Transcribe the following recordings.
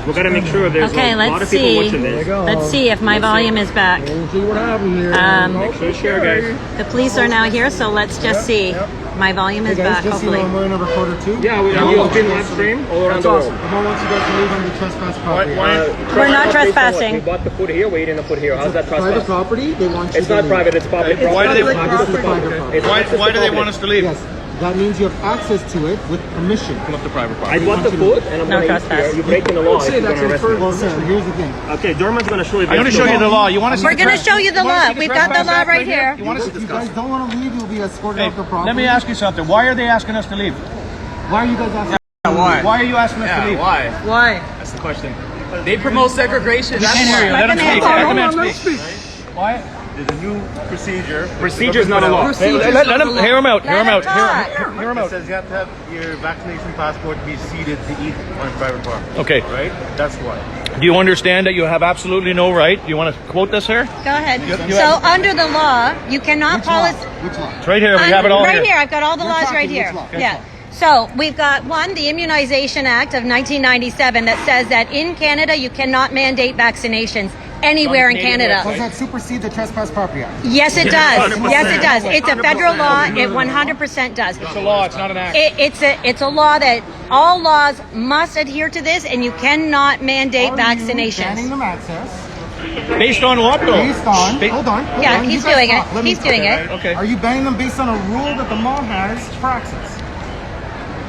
We're gonna make sure there's a lot of people watching this. Let's see if my volume is back. We'll see what happens here. Make sure to share, guys. The police are now here, so let's just see. My volume is back, just hopefully. So you know, I'm wearing a recorder too. Yeah, we've been live stream all around the world. I want you guys to leave on the trespass property. We're not trespassing. We bought the food here, we're eating the food here. How's that trespass? Private property, they want you It's not private, it's public property. Why do they Why do they want us to leave? Yes, that means you have access to it with permission. Pull up the private I property. bought the food and I'm No going to eat trespass. here. You're breaking the law. You're going to arrest me. Well, sir, here's the thing. Okay, Dorman's going to show you. I'm going to show you the law. You want to see We're going to show you the law. We've got the law right here. You want to If you guys don't want to leave, you'll be escorted off the property. Let me ask you something. Why are they asking us to leave? Why are you guys asking? Why? Why are you asking us to leave? Why? Why? That's the question. They promote segregation. We can't hear you. Let him speak. Let him speak. Why? There's a new procedure. Procedure's not a law. Let him hear him out. Hear him out. Hear him It out. says you have to have your vaccination passport to be seated to eat on private property. Okay. Right? That's why. Do you understand that you have absolutely no right? Do you want to quote this here? Go ahead. So under the law, you cannot policy. Which law? It's right here. We have it all right here. I've got all the laws right talking here. which law? Yeah. So we've got the Immunization Act of 1997 that says that in Canada you cannot mandate vaccinations anywhere in Canada. Does that supersede the Trespass Property Act? Yes, it does. Yes, it does. It's a federal law. It 100% does. It's a law. It's not an act. It's a law that all laws must adhere to this, and you cannot mandate Banning vaccinations. them access. Based on what, though? Based on, hold on. Yeah, you he's guys doing it. talk. Let me He's talk. doing it. Okay. Are you banning them based on a rule that the mall has for access?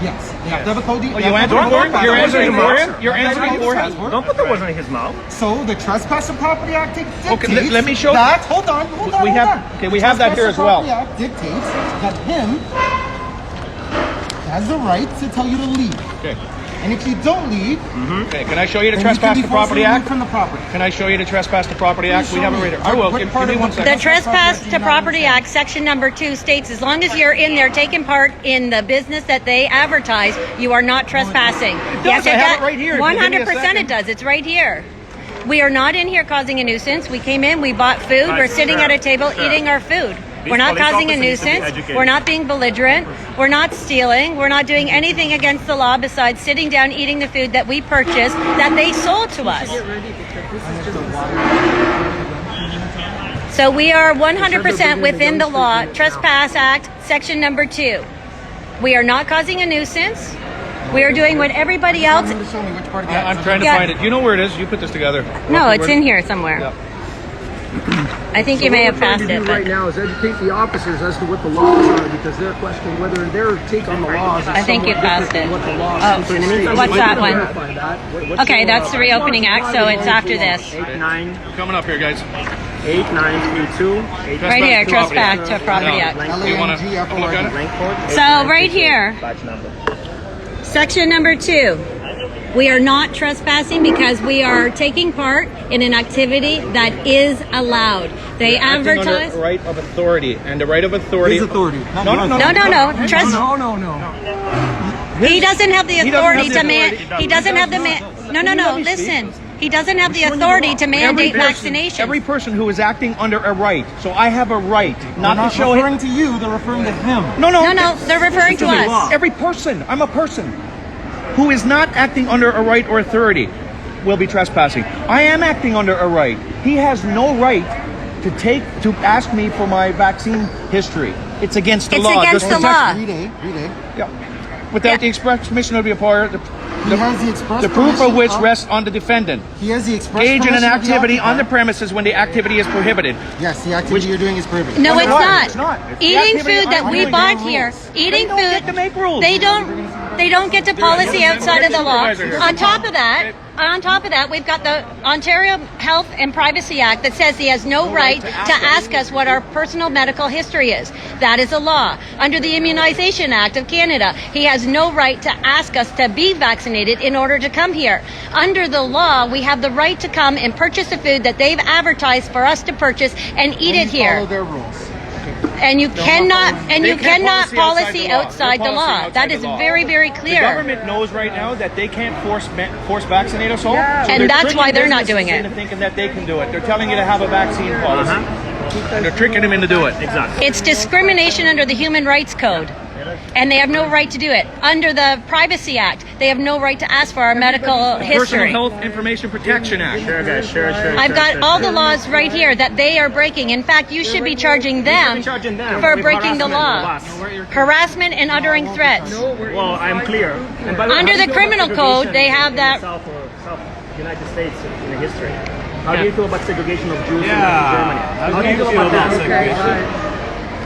Yes. They have to have a code. Oh, you answering for him? You're answering for him? You're answering for him? Don't put the words in his mouth. So the Trespass and Property Act dictates Okay, let me show that. Hold on. We have that here as well. The Trespass and Property Act dictates that him has the right to tell you to leave. Okay. And if you don't leave, Okay. Can I show you the then you can Trespass be to Property forcibly Act? removed from the property. Can I show you the Trespass to Property Act? We have it right here. I will. Give me 1 second. The Trespass to Property Act, section number 2 states as long as you're in there taking part in the business that they advertise, you are not trespassing. does. I have it right here. If you give me a 100% second. it does. It's right here. We are not in here causing a nuisance. We came in, we bought food, we're sitting at a table eating our food. We're not police causing a officers need to be nuisance. educated. We're not being belligerent. We're not stealing. We're not doing anything against the law besides sitting down eating the food that we purchased that they sold to us. So we are 100% within the law. Trespass Act, section number 2. We are not causing a nuisance. We are doing what everybody else. Show me which part of the act. I'm trying to Yeah. find it. You know where it is? You put this together. No, it's in here somewhere. Yeah. I think you may have passed it. Right now is educate the officers as to what the laws are, because they're questioning whether their take on the laws is I think you somewhat passed different it. than what the law Oh, states. what's that one? Verify that. Okay, that's the reopening act, so it's after this. 89 Coming up here, guys. 8932. Right here, Trespass to Property Act. You want to look at it? So right here, section number 2. We are not trespassing because we are taking part in an activity that is allowed. They Acting under advertise. a right of authority, and the right of authority. His authority. No, no, no. No. No. He doesn't have the He doesn't authority have the to man. authority. He doesn't have the man. No. Listen. He doesn't have the authority to mandate vaccination. Every person who is acting under a right. So I have a right not They're to show referring him. to you. They're referring to him. No. No, they're referring to us. Every person. I'm a person who is not acting under a right or authority will be trespassing. I am acting under a right. He has no right to ask me for my vaccine history. It's against the It's law. against There's the law. protection. Read A. Yeah. Without the express permission of the employer, He has the express the proof of permission which rests on the defendant. He has the express Engage in an permission of the activity on the occupier. premises when the activity is prohibited. Yes, the activity you're doing is prohibited. No, it's not. It's not. It's the Eating activity food that I'm we doing. bought Rules. here, eating They don't food, get to make rules. they don't get to policy outside of the law. On top of that, we've got the Ontario Health and Privacy Act that says he has no right to ask us what our personal medical history is. That is a law. Under the Immunization Act of Canada, he has no right to ask us to be vaccinated in order to come here. Under the law, we have the right to come and purchase the food that they've advertised for us to purchase and eat it Follow here. their rules. And you cannot policy the outside the law. outside That the is law. very, very The clear. government knows right now that they can't force vaccinate us all. So And they're that's why tricking they're not businesses doing it. into thinking that they can do it. They're telling you to have a vaccine policy. And they're tricking them into do it. Exactly. It's discrimination under the Human Rights Code. and they have no right to do it. Under the Privacy Act, they have no right to ask for our medical Personal history. Health Information Protection Act. Sure, guys, sure. I've got all the laws right here that they are breaking. In fact, you should be charging them for with breaking the law. Harassment and uttering threats. Well, I'm clear. And by the way, Under how do you the feel about criminal code, segregation they have in that- South United States in the history. How do you feel about segregation of Jews in Germany? How do you feel about segregation?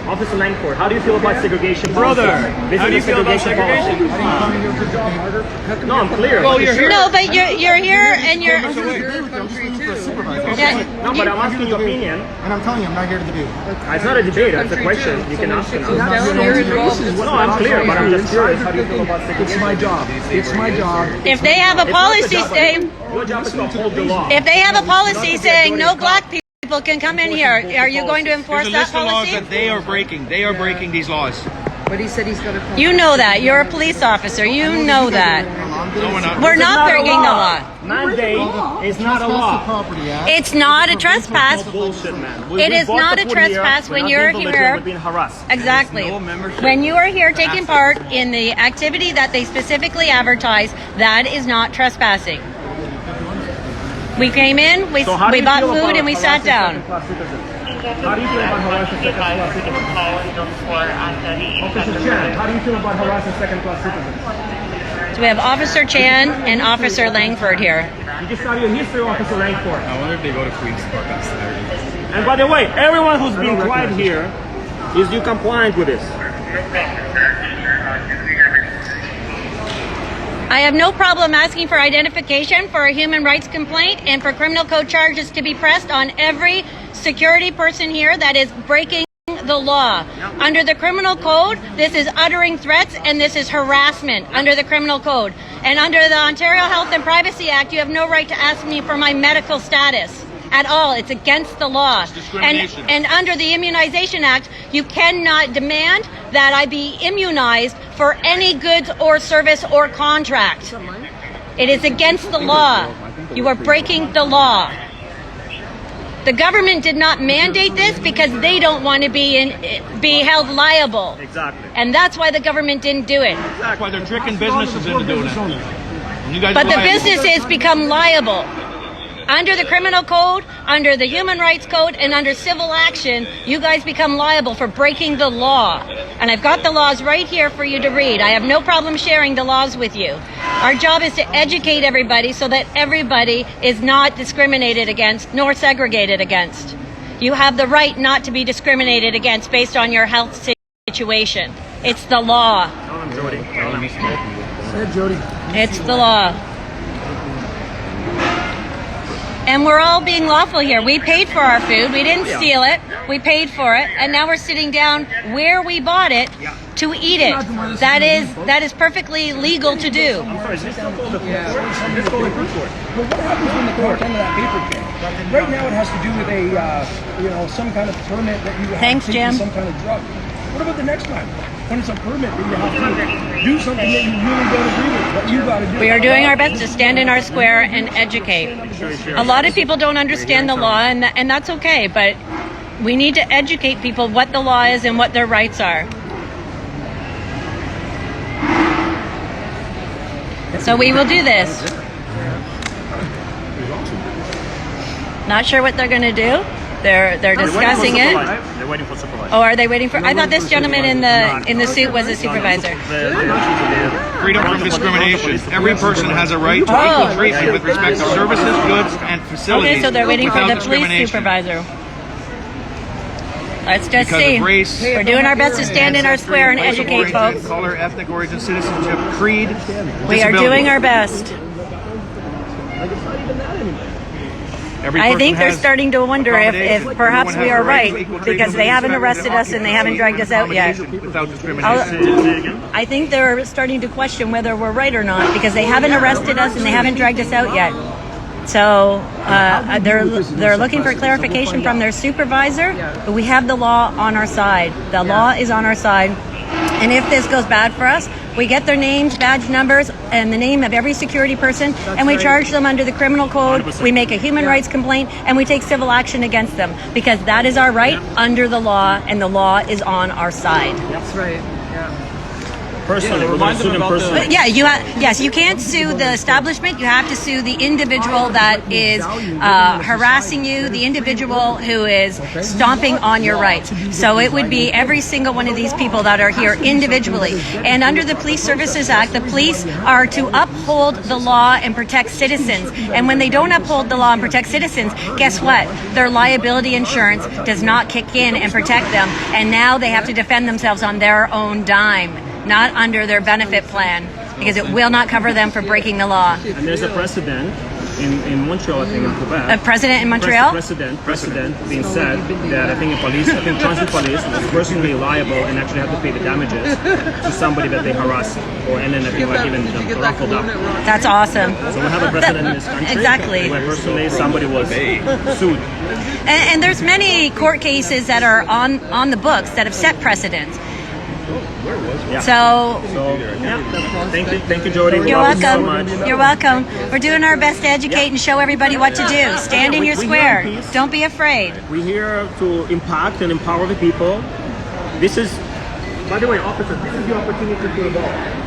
Officer Langford, how do you feel about segregation? Brother, This how is do you a feel about segregation segregation? policy. No, I'm clear. Well, you're here. No, but you're here and you're. Yeah, No, but I'm asking your opinion. And I'm telling you, I'm not here to debate. It's not a debate, it's a question. You can ask and answer. No, I'm clear, but I'm just curious. How do you feel about segregation? It's my job. It's my job. if they have a policy saying, Your job is to uphold the law. if they have a policy saying no black people can come in here, are you going to enforce There's a that list of laws policy? that they are breaking. They are breaking these laws. But he said he's going to. You know that. You're a police officer. You know that. No, we're not. We're not breaking the law. Mandate is not a law. Property Act. It's not a trespass. Bullshit, man. It is not a trespass when you're here. We're being harassed. Exactly. When you are here taking part in the activity that they specifically advertise, that is not trespassing. We came in, we So how do you bought feel food, about and we sat harassing down. second-class citizens? How do you feel about harassing second-class citizens? Officer Chan, how do you feel about harassing second-class citizens? So we have Officer Chan and Officer Langford here. You just started your history, Officer Langford. I wonder if they go to Queen's Park on Saturday. And by the way, everyone who's been quiet here, is you compliant with this? I have no problem asking for identification for a human rights complaint and for criminal code charges to be pressed on every security person here that is breaking the law. Under the criminal code, this is uttering threats and this is harassment under the criminal code. And under the Ontario Health and Privacy Act, you have no right to ask me for my medical status at all. It's against the law. discrimination. And under the Immunization Act, you cannot demand that I be immunized for any goods or service or contract. It is against the law. You are breaking the law. The government did not mandate this because they don't want to be held liable. Exactly. And that's why the government didn't do it. That's why they're tricking businesses into doing it. You guys But the liable. businesses become liable. Under the criminal code, under the human rights code, and under civil action, you guys become liable for breaking the law. And I've got the laws right here for you to read. I have no problem sharing the laws with you. Our job is to educate everybody so that everybody is not discriminated against nor segregated against. You have the right not to be discriminated against based on your health situation. It's the law. Tell them, Jody. Tell them. Said Jody. It's the law. And we're all being lawful here. We paid for our food. We didn't steal it. We paid for it. And now we're sitting down where we bought it to eat it. That is perfectly legal to do. I'm sorry, is this still called the food court? Is this called the food court? But what happens when the court end of that paper chain? Right now, it has to do with some kind of permit that you have Thanks, to take Jim. some kind of drug. What about the next time? When it's a permit that you have to do something that you really don't agree with, what you got to do. We are doing our best to stand in our square and educate. A lot of people don't understand the law, and that's okay, but we need to educate people what the law is and what their rights are. So we will do this. Not sure what they're going to do. They're discussing it. They're waiting for supervisor. Oh, are they waiting for? I thought this gentleman in the suit was a supervisor. Freedom from discrimination. Every person has a right to equal treatment with respect to services, goods, and facilities. Okay, so they're waiting for without the police discrimination. supervisor. Let's just Because see. of race, We're doing our best to stand in our square and place of educate origin, folks. color, ethnic origin, citizenship, creed, We are disability. doing our best. Every I person think they're has starting to wonder if accommodation. perhaps Everyone we has are the right to right equal because treatment they haven't with arrested respect us to and they haven't dragged us out yet. accommodation without discrimination. Say it again. I think they're starting to question whether we're right or not because they haven't arrested us and they haven't dragged us out yet. So they're looking for clarification from their supervisor, but we have the law on our side. The law is on our side. And if this goes bad for us, we get their names, badge numbers, and the name of every security person, and we charge them under the criminal code. We make a human rights complaint, and we take civil action against them because that is our right under the law, and the law is on our side. That's right. Yeah. Personally, we're going to sue them personally. Yeah, yes, you can't sue the establishment. You have to sue the individual that is harassing you, the individual who is stomping on your rights. So it would be every single one of these people that are here individually. And under the Police Services Act, the police are to uphold the law and protect citizens. And when they don't uphold the law and protect citizens, guess what? Their liability insurance does not kick in and protect them. And now they have to defend themselves on their own dime, not under their benefit plan, because it will not cover them for breaking the law. And there's a precedent in Montreal, I think, in Quebec. A president in Montreal? Precedent being said that I think transit police was personally liable and actually have to pay the damages to somebody that they harassed, and then I think like even ruffled up. That's awesome. So we have a precedent in this country. Exactly. Where personally somebody was sued. And there's many court cases that are on the books that have set precedents. Yeah. So yeah. Thank you, Jody. You're Love you so welcome. much. You're welcome. We're doing our best to educate and show everybody what to do. Stand in your we're square. here in peace. Don't be afraid. We're here to impact and empower the people. This is, by the way, officers, this is the opportunity to evolve.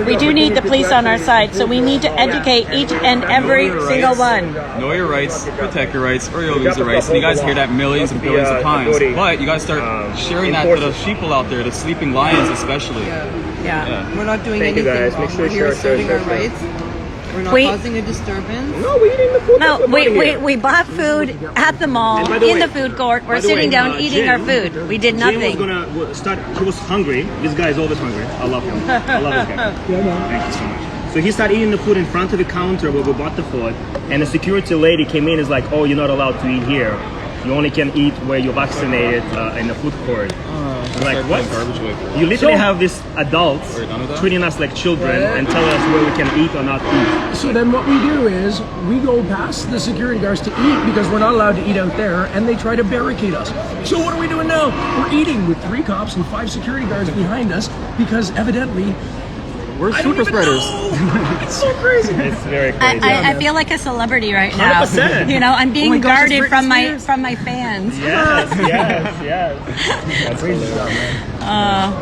We do need the police on our side, so we need to educate each and every single one. Know your rights, protect your rights, or you'll lose your rights. And you guys hear that millions and billions of times. But you guys start sharing that to the sheeple out there, the sleeping lions especially. Yeah. We're not doing Thank you, anything guys. wrong. Make sure We're here you share, asserting share, our share. rights. We're not We- causing a disturbance. No, we're eating the food. No, That's what we're here. we bought food at the mall, And by the in way- the food court. We're by the sitting way, down eating our Jim- food. We did Jim was nothing. gonna start. He was hungry. This guy is always hungry. I love him. I love this guy. Thank you so much. So he started eating the food in front of the counter where we bought the food, and the security lady came in and is like, "Oh, you're not allowed to eat here. You only can eat where you're vaccinated in the food court." Like what? You literally have these adults treating us like children and telling us where we can eat or not eat. So then what we do is we go past the security guards to eat because we're not allowed to eat out there, and they try to barricade us. So what are we doing now? We're eating with 3 cops and 5 security guards behind us because evidently We're super spreaders. it's so crazy. It's very crazy. I feel like a celebrity right now. 100%. You know, I'm Oh being my gosh, guarded it's from Britney my Spears. fans. Yes. That's crazy stuff, man.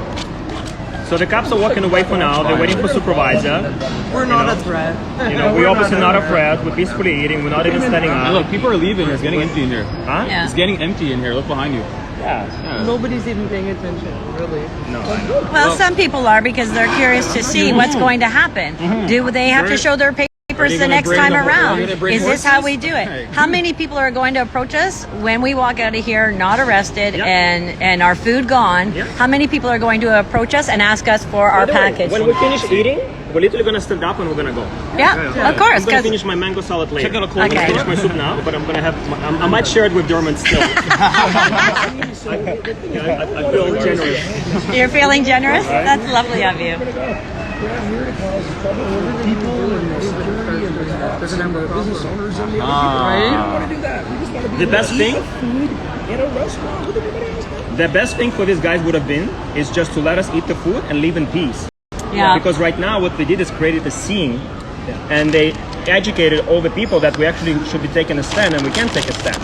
So the cops are walking away for now. They're waiting for supervisor. We're not a threat. You know, we're obviously not a threat. We're peacefully eating. We're not even standing Hey, up. look, people are leaving. It's getting empty in here. Huh? Yeah. It's getting empty in here. Look behind you. Yeah. Nobody's even paying attention, really. No. Well, some people are because they're curious to see what's going to happen. Do they have to show their papers the gonna next bring time them- are around? you gonna bring Is this how we horses? do it? How many people are going to approach us when we walk out of here not arrested Yep. and our food gone? Yep. How many people are going to approach us and ask us for our By the way, package? when we finish eating, we're literally gonna stand up and we're gonna go. Yeah, of course. I'm gonna 'Cause- finish my mango salad later. Check out a I'm clone. gonna Okay. finish my soup now, but I'm gonna have. I might share it with Dermot still. I feel generous. You're feeling generous? That's lovely of you. We're not here to cause trouble with people and security, and there's a number of business owners in the other people. We don't want to do that. We just want to be The best thing, food in a restaurant with everybody else. the best thing for these guys would have been is just to let us eat the food and leave in peace. Yeah. Because right now what they did is created a scene, and they educated all the people that we actually should be taking a stand, and we can take a stand.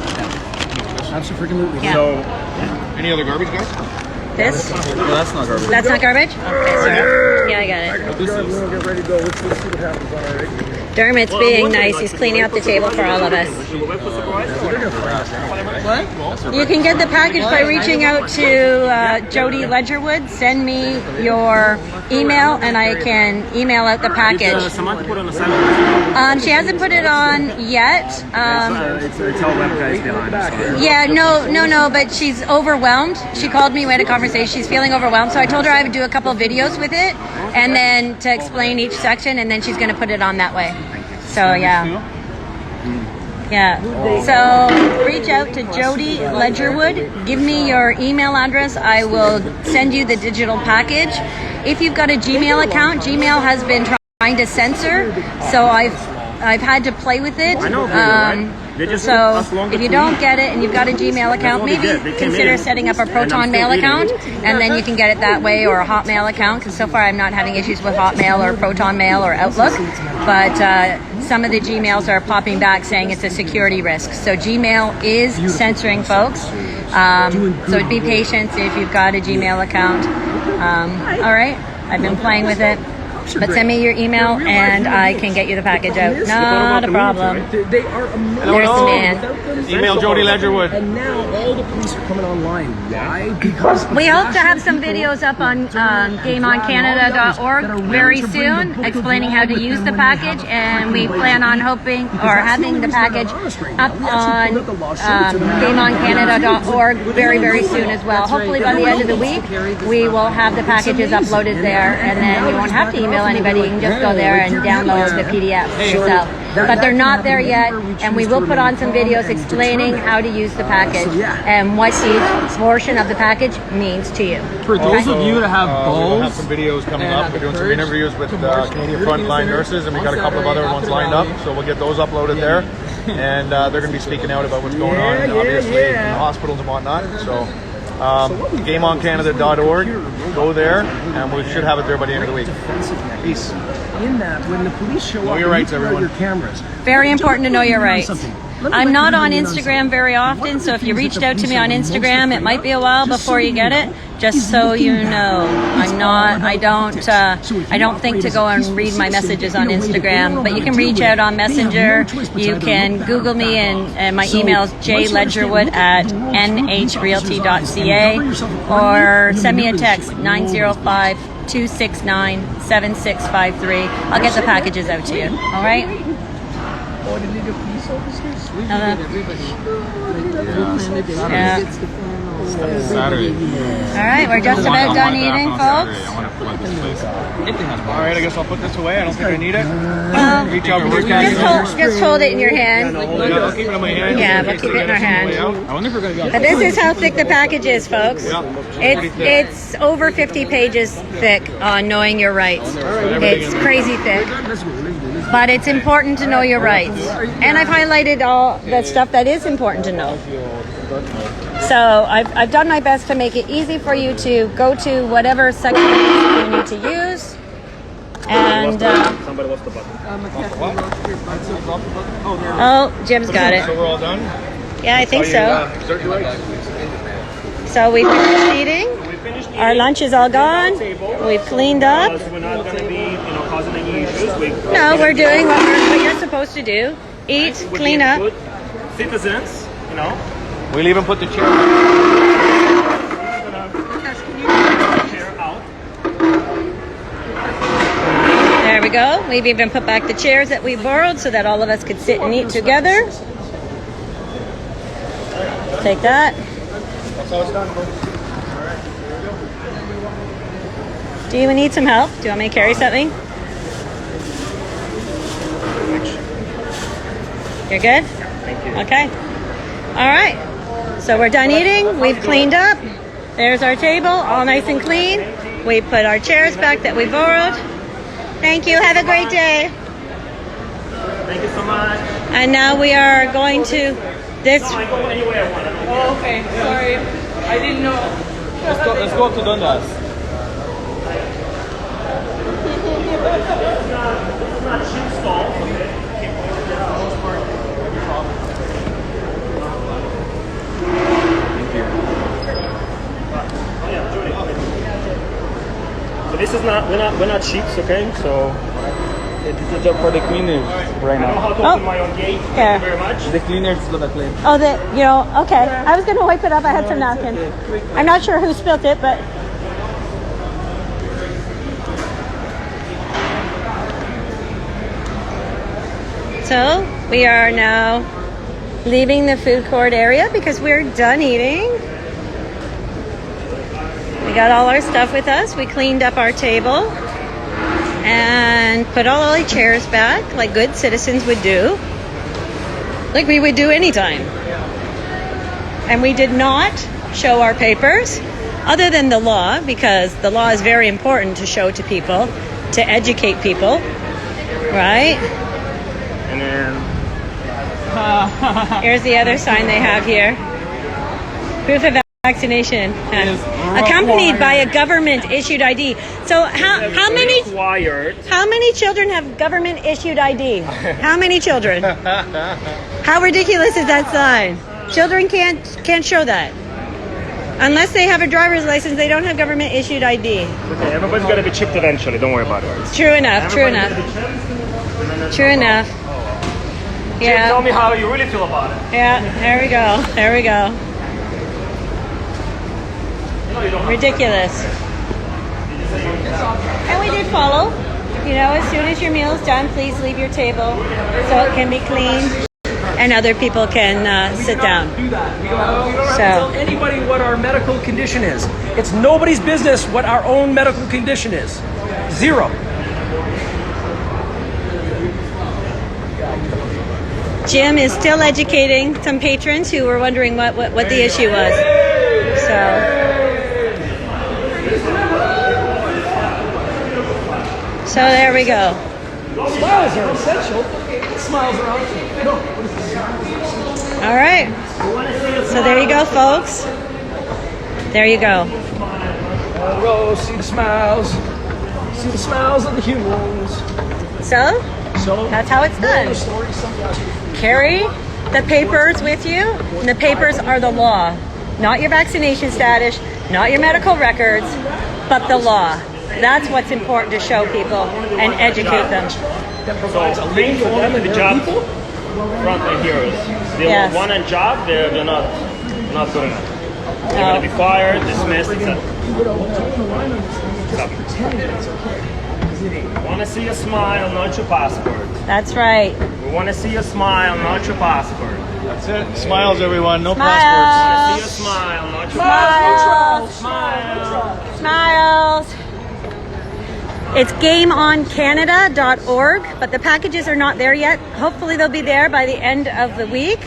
Absolutely. Yeah. So Any other garbage, guys? This? No, that's not garbage. That's not garbage? Okay, sorry. Yeah, I got it. This is. We'll get ready to go. Let's see what happens on our exit. Dermot's being nice. He's cleaning up the table for all of us. should we wait for supervisor? You can get the package by reaching out to Jody Ledgerwood. Send me your email, and I can email out the package. Samantha put on a silent. She hasn't put it on yet. It's all web guys behind. So. Yeah, no, but she's overwhelmed. She called me, we had a conversation. She's feeling overwhelmed, so I told her I would do a couple of videos with it, and then to explain each section, and then she's going to put it on that way. So yeah. So reach out to Jody Ledgerwood. Give me your email address. I will send you the digital package. If you've got a Gmail account, Gmail has been trying to censor, so I've had to play with it. I know, right? They just took So us longer if you to don't eat. get it and you've got a Gmail account, what they maybe did. They came consider in, setting up a and I'm Proton still Mail eating. account, and then you can get it that way, or a Hotmail account, because so far I'm not having issues with Hotmail or Proton Mail or Outlook, but some of the Gmails are popping back saying it's a security risk. So Gmail is censoring folks, so be patient if you've got a Gmail account. All right. I've been playing with it. But send me your email and I can get you the package out. Not a problem. They are amazing. There's the man. Email Jody Ledgerwood. And now all the police are coming online. Why? Because We hope to have some videos up on GameOnCanada.org very soon explaining how to use the package, and we plan on having the package up on GameOnCanada.org very, very soon as well. Hopefully by the end of the week, we will have the packages uploaded there, and then you won't have to email anybody. You can just go there and download the PDF for yourself. But they're not there yet, and we will put on some videos explaining how to use the package and what each portion of the package means to you. For those of you that have We'll have balls, some videos coming up. We're doing some interviews with Canadian frontline nurses, and we got a couple of other ones lined up, so we'll get those uploaded there. And they're going to be speaking out about what's going on, and obviously in the hospitals and whatnot. So GameOnCanada.org, go there, and we should have it there by the end of the week. Peace. in that, when the police show up, your rights, you pull out everyone. your cameras. Very important to know your Let me rights. let me I'm let not you on in Instagram very often, so if you reached out to me on Instagram, it might be a about while just before so you get know, it. Just he's so you looking know, back. I'm not. I don't. So if you I don't think operate to as go a and peaceful read my citizen, messages in on a way that they don't Instagram, know but how you to can deal reach with out it. on They have Messenger. no choice but to You either can look Google back me, off. and my So email is once you understand jledgerwood what at the world through police officers' eyes and nhrealty.ca, govern yourself accordingly, or and send me a maneuver text yourself like no one's 905-269-7653. I'll get the packages out to you. All right. Oh, did they get police officers? We Uh-huh. did everybody. Yeah. Saturday. All right, we're just about done eating, folks. I want to flood this place. All right, I guess I'll put this away. I don't think I need it. Reach out for this Just hold it in your hand. I'll keep it in my hand. Yeah, but keep it in our hand. I wonder if we're going to But this is how thick the package is, folks. It's over 50 pages thick on knowing your rights. It's crazy thick. But it's important to know your rights. And I've highlighted all the stuff that is important to know. So I've done my best to make it easy for you to go to whatever section you need to use. And, Somebody lost the button. oh, Jim's got So it. we're all done? Yeah, I think so. Exert your rights. So we finished eating. Our lunch is all gone. We've cleaned up. We're not going to be, causing any issues. No, we're doing what you're supposed to do. Eat, clean up. Good citizens, We'll even put the chair. chair out. There we go. We've even put back the chairs that we borrowed so that all of us could sit and eat together. Take that. That's how it's done, bro. Do you need some help? Do you want me to carry something? You're good? Thank you. Okay. All right. So we're done eating. We've cleaned up. There's our table, all nice and clean. We put our chairs back that we borrowed. Thank you. Have a great day. Thank you so much. And now we are going to this. I go anywhere I want. Oh, okay. Sorry. I didn't know. Let's go up to Dundas. This is not ship stall. So this is not we're not sheeps, okay? So It's a job for the cleaners right I know how now. to open my own gate. Thank Yeah. you very much. The cleaners do the clean. Oh, okay. I was going to wipe it up. I had some napkins. I'm not sure who spilt it, but. So we are now leaving the food court area because we're done eating. We got all our stuff with us. We cleaned up our table and put all the chairs back like good citizens would do. Like we would do anytime. And we did not show our papers other than the law, because the law is very important to show to people, to educate people, right? And then Here's the other sign they have here. Proof of vaccination. Accompanied by a government issued ID. So how many required. how many children have government issued ID? How many children? How ridiculous is that sign? Children can't show that. Unless they have a driver's license, they don't have government issued ID. Okay, everybody's got to be chipped eventually. Don't worry about it. True enough. True enough. True enough. Jim, tell me how you really feel about it. Yeah. There we go. There we go. Ridiculous. And we did follow. You know, as soon as your meal's done, please leave your table so it can be cleaned and other people can sit down. Do that. We don't tell anybody what our medical condition is. It's nobody's business what our own medical condition is. Zero. Jim is still educating some patrons who were wondering what the issue was. So there we go. Smiles are essential. Smiles are optional. All right. So there you go, folks. There you go. Oh, see the smiles. See the smiles of the humans. So that's how it's done. Carry the papers with you, and the papers are the law. Not your vaccination status, not your medical records, but the law. That's what's important to show people and educate them. So bring forward the job frontline heroes. They want a job, they're not good enough. They're going to be fired, dismissed, etc. We want to see a smile, not your passport. That's right. We want to see a smile, not your passport. That's it. Smiles, everyone. No Smiles. See a smile, not your passport. Smiles. Smiles. It's gameoncanada.org, but the packages are not there yet. Hopefully they'll be there by the end of the week,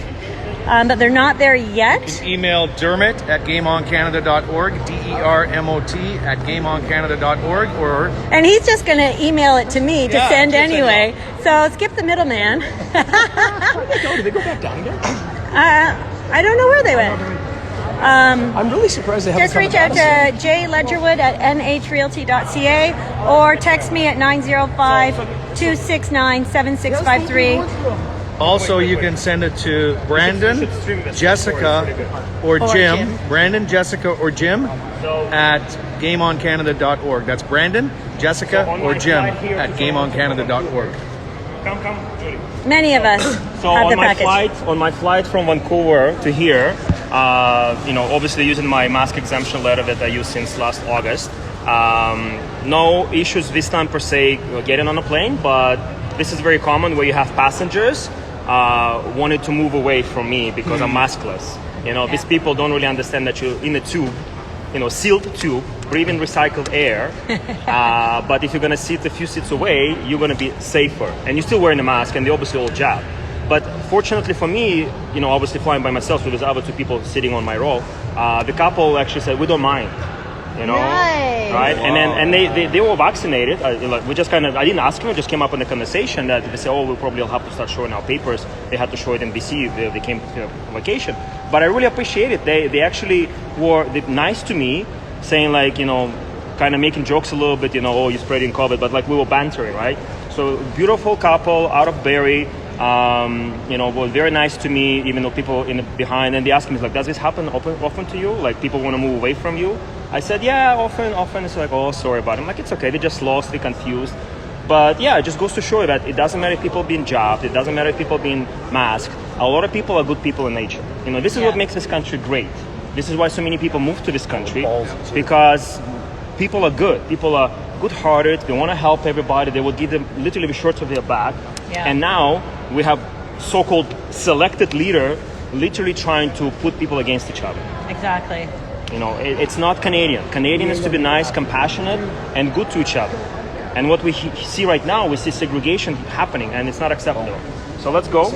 but they're not there yet. Email Dermot at gameoncanada.org, DERMOT at gameoncanada.org, or... And he's just going to email it to me to send anyway. So skip the middleman. Did they go back down again? I don't know where they went. I'm really surprised they haven't Just reach out to Jay Ledgerwood at nhrealty.ca or text me at 905-269-7653. Also, you can send it to Brandon, Jessica, or Jim. Brandon, Jessica, or Jim at gameoncanada.org. That's Brandon, Jessica, or Jim at gameoncanada.org. Come, Julie. Many of us have the package. On my flight from Vancouver to here, obviously using my mask exemption letter that I used since last August, no issues this time per se getting on a plane, but this is very common where you have passengers wanted to move away from me because I'm maskless. These people don't really understand that you're in a tube, sealed tube, breathing recycled air. But if you're going to sit a few seats away, you're going to be safer. And you're still wearing a mask, and they obviously all jab. But fortunately for me, obviously flying by myself, so there's other two people sitting on my row. The couple actually said, we don't mind. Nice. Right? Wow. And they were vaccinated. I didn't ask them, it just came up in the conversation that they said, we'll probably have to start showing our papers. They had to show it in BC, they came to vacation. But I really appreciate it. They actually were nice to me, saying kind of making jokes a little bit, you're spreading COVID, but we were bantering, right? So beautiful couple out of Barrie, were very nice to me, even though people behind, and they asked me, does this happen often to you? People want to move away from you? I said, yeah, often. It's sorry about it. I'm it's okay, they're just lost, they're confused. But yeah, it just goes to show you that it doesn't matter if people being jabbed, it doesn't matter if people being masked. A lot of people are good people in nature. This is what makes this country great. This is why so many people move to this country, because people are good. People are good-hearted. They want to help everybody. They will give them literally the shorts of their back. Yeah. And now we have so-called selected leader literally trying to put people against each other. Exactly. It's not Canadian. Canadian is to be nice, compassionate, and good to each other. And what we see right now, we see segregation happening, and it's not acceptable. So let's go.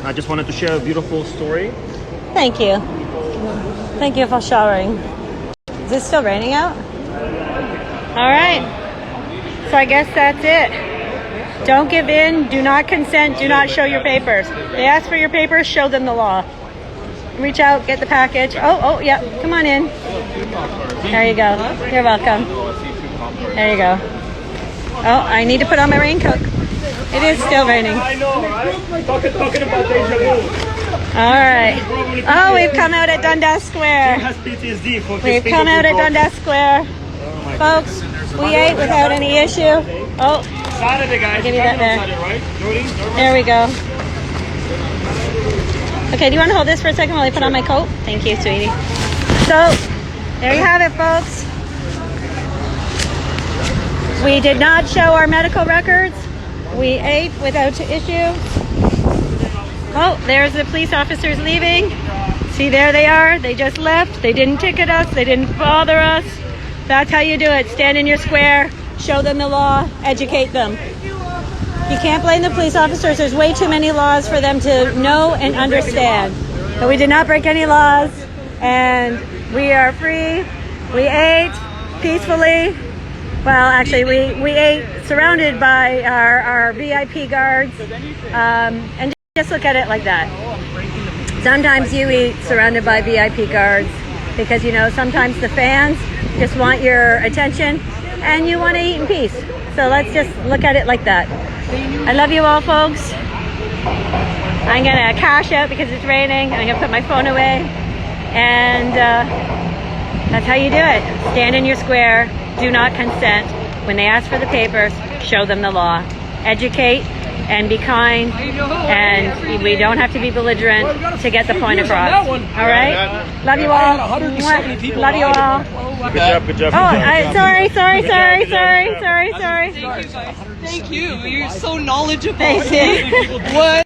I just wanted to share a beautiful story. Thank you. Thank you for showering. Is it still raining out? All right. So I guess that's it. Don't give in. Do not consent. Do not show your papers. They ask for your papers. Show them the law. Reach out. Get the package. Oh, yeah. Come on in. There you go. You're welcome. There you go. Oh, I need to put on my raincoat. It is still raining. I know, right? Talking about deja vu. All right. Oh, we've come out at Dundas Square. Has PTSD for We've come out at Dundas Square. Folks, we ate without any issue. Oh, Saturday, guys. I'll give you that there. Saturday, right? Jody? There we go. Okay, do you want to hold this for a second while I put on my coat? Thank you, sweetie. So, there you have it, folks. We did not show our medical records. We ate without issue. Oh, there's the police officers leaving. See, there they are. They just left. They didn't ticket us. They didn't bother us. That's how you do it. Stand in your square, show them the law, educate them. You can't blame the police officers. There's way too many laws for them to know and understand. But we did not break any laws, and we are free. We ate peacefully. Well, actually, we ate surrounded by our VIP guards, and just look at it like that. Sometimes you eat surrounded by VIP guards because, you know, sometimes the fans just want your attention and you want to eat in peace. So let's just look at it like that. I love you all, folks. I'm going to cash out because it's raining. I'm going to put my phone away. And that's how you do it. Stand in your square. Do not consent. When they ask for the papers, show them the law. Educate and be kind. And we don't have to be belligerent to get the point across. All right? Love you all. Love you all. Good job. Oh, sorry. Thank you, guys. Thank you. You're so knowledgeable. Thank you. What?